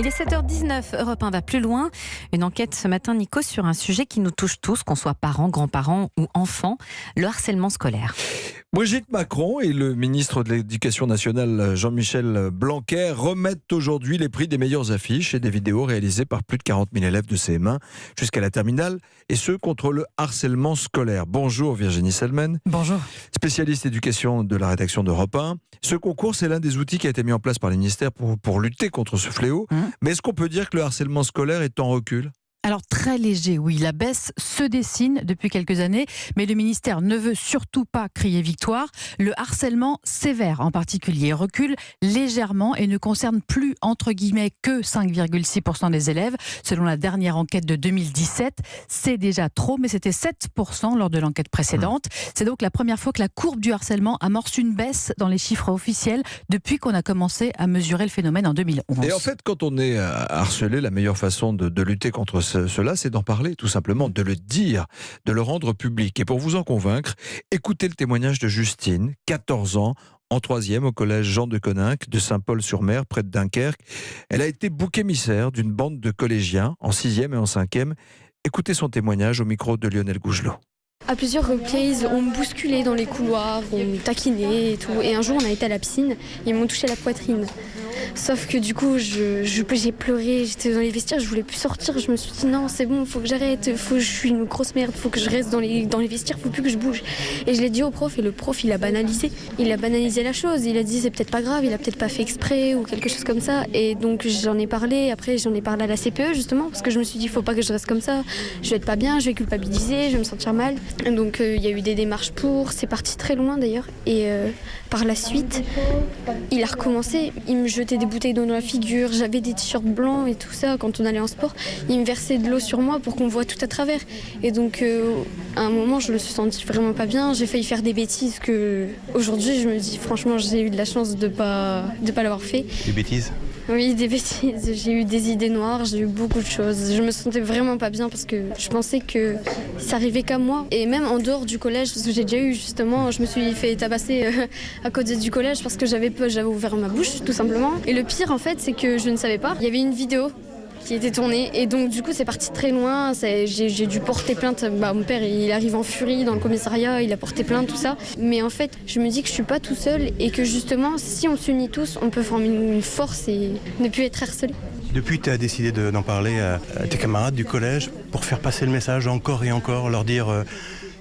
Il est 7h19, Europe 1 va plus loin. Une enquête ce matin, Nico, sur un sujet qui nous touche tous, qu'on soit parents, grands-parents ou enfants, le harcèlement scolaire. Brigitte Macron et le ministre de l'Éducation nationale Jean-Michel Blanquer remettent aujourd'hui les prix des meilleures affiches et des vidéos réalisées par plus de 40 000 élèves de CM1 jusqu'à la terminale, et ce contre le harcèlement scolaire. Bonjour Virginie Selmen. Bonjour. Spécialiste éducation de la rédaction d'Europe 1. Ce concours, c'est l'un des outils qui a été mis en place par les ministères pour lutter contre ce fléau. Mais est-ce qu'on peut dire que le harcèlement scolaire est en recul ? Alors très léger, oui, la baisse se dessine depuis quelques années, mais le ministère ne veut surtout pas crier victoire. Le harcèlement sévère en particulier recule légèrement et ne concerne plus entre guillemets que 5,6% des élèves. Selon la dernière enquête de 2017, c'est déjà trop, mais c'était 7% lors de l'enquête précédente. C'est donc la première fois que la courbe du harcèlement amorce une baisse dans les chiffres officiels depuis qu'on a commencé à mesurer le phénomène en 2011. Et en fait, quand on est harcelé, la meilleure façon de lutter contre cela, c'est d'en parler, tout simplement, de le dire, de le rendre public. Et pour vous en convaincre, écoutez le témoignage de Justine, 14 ans, en 3e au collège Jean de Coninck de Saint-Paul-sur-Mer, près de Dunkerque. Elle a été bouc émissaire d'une bande de collégiens en 6e et en 5e. Écoutez son témoignage au micro de Lionel Gougelot. À plusieurs reprises, on me bousculait dans les couloirs, on me taquinait et tout. Et un jour, on a été à la piscine, ils m'ont touché la poitrine. Sauf que du coup, j'ai pleuré, j'étais dans les vestiaires, je voulais plus sortir. Je me suis dit non, c'est bon, faut que j'arrête, je suis une grosse merde, faut que je reste dans les vestiaires, faut plus que je bouge. Et je l'ai dit au prof, et le prof, il a banalisé. Il a banalisé la chose, il a dit c'est peut-être pas grave, il a peut-être pas fait exprès ou quelque chose comme ça. Et donc j'en ai parlé, après j'en ai parlé à la CPE justement, parce que je me suis dit faut pas que je reste comme ça, je vais être pas bien, je vais culpabiliser, je vais me sentir mal. Donc il y a eu des démarches c'est parti très loin d'ailleurs. Et par la suite, il a recommencé, il me jetait des bouteilles d'eau dans la figure, j'avais des t-shirts blancs et tout ça quand on allait en sport. Il me versait de l'eau sur moi pour qu'on voit tout à travers. Et donc à un moment, je me suis sentie vraiment pas bien, j'ai failli faire des bêtises que aujourd'hui je me dis franchement j'ai eu de la chance de pas l'avoir fait. Des bêtises ? Oui, des bêtises. J'ai eu des idées noires, j'ai eu beaucoup de choses. Je me sentais vraiment pas bien parce que je pensais que ça arrivait qu'à moi. Et même en dehors du collège, parce que j'ai déjà eu justement, je me suis fait tabasser à côté du collège parce que j'avais ouvert ma bouche tout simplement. Et le pire en fait, c'est que je ne savais pas. Il y avait une vidéo qui était tournée et donc du coup c'est parti très loin. J'ai dû porter plainte. Mon père il arrive en furie dans le commissariat, il a porté plainte, tout ça. Mais en fait je me dis que je suis pas tout seul et que justement si on s'unit tous on peut former une force et ne plus être harcelé. Depuis, tu as décidé d'en parler à tes camarades du collège pour faire passer le message encore et encore, leur dire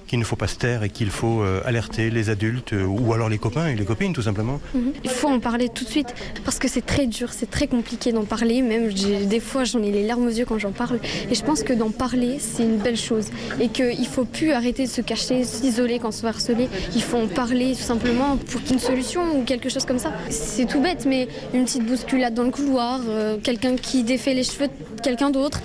qu'il ne faut pas se taire et qu'il faut alerter les adultes ou alors les copains et les copines tout simplement. Il faut en parler tout de suite parce que c'est très dur, c'est très compliqué d'en parler. Même des fois j'en ai les larmes aux yeux quand j'en parle. Et je pense que d'en parler c'est une belle chose et qu'il ne faut plus arrêter de se cacher, s'isoler quand on se fait harceler. Il faut en parler tout simplement pour qu'il y ait une solution ou quelque chose comme ça. C'est tout bête mais une petite bousculade dans le couloir, quelqu'un qui défait les cheveux de quelqu'un d'autre.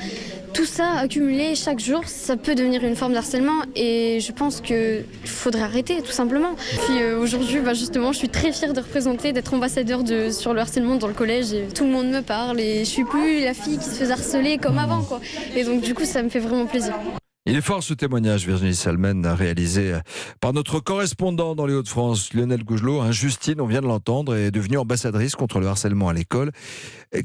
Tout ça accumulé chaque jour, ça peut devenir une forme de harcèlement et je pense qu'il faudrait arrêter tout simplement. Puis aujourd'hui, justement, je suis très fière de représenter, d'être ambassadeur sur le harcèlement dans le collège. Et tout le monde me parle et je suis plus la fille qui se faisait harceler comme avant, quoi. Et donc du coup, ça me fait vraiment plaisir. Il est fort ce témoignage, Virginie Selmen, réalisé par notre correspondant dans les Hauts-de-France, Lionel Gougelot. Justine, on vient de l'entendre, est devenue ambassadrice contre le harcèlement à l'école.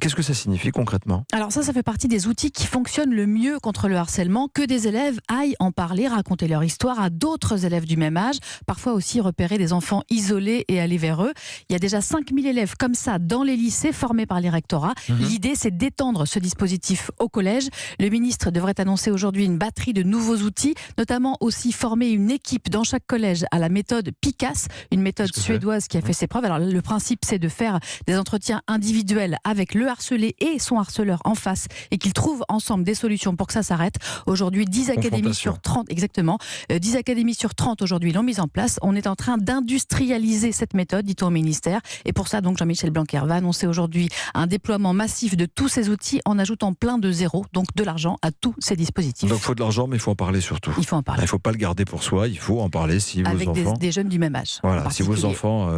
Qu'est-ce que ça signifie concrètement ? Alors ça fait partie des outils qui fonctionnent le mieux contre le harcèlement, que des élèves aillent en parler, raconter leur histoire à d'autres élèves du même âge, parfois aussi repérer des enfants isolés et aller vers eux. Il y a déjà 5000 élèves comme ça dans les lycées formés par les rectorats. L'idée, c'est d'étendre ce dispositif au collège. Le ministre devrait annoncer aujourd'hui une batterie de nouveaux outils, notamment aussi former une équipe dans chaque collège à la méthode PICAS, une méthode suédoise qui a fait ses preuves. Alors le principe, c'est de faire des entretiens individuels avec le harcelé et son harceleur en face et qu'ils trouvent ensemble des solutions pour que ça s'arrête. Aujourd'hui, 10 académies sur 30, exactement, 10 académies sur 30 aujourd'hui l'ont mise en place. On est en train d'industrialiser cette méthode, dit-on au ministère. Et pour ça, donc, Jean-Michel Blanquer va annoncer aujourd'hui un déploiement massif de tous ces outils en ajoutant plein de zéros, donc de l'argent à tous ces dispositifs. Donc il faut de l'argent, mais il faut en parler surtout. Il faut en parler. Il ne faut pas le garder pour soi, il faut en parler si avec vos enfants... des jeunes du même âge. Voilà, si vos enfants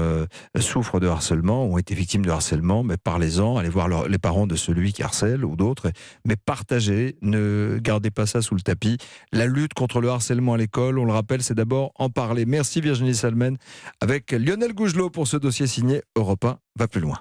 souffrent de harcèlement, ont été victimes de harcèlement, mais parlez-en, allez voir les parents de celui qui harcèle ou d'autres, mais partagez, ne gardez pas ça sous le tapis. La lutte contre le harcèlement à l'école, on le rappelle, c'est d'abord en parler. Merci Virginie Selmen avec Lionel Gougelot pour ce dossier signé Europe 1 va plus loin.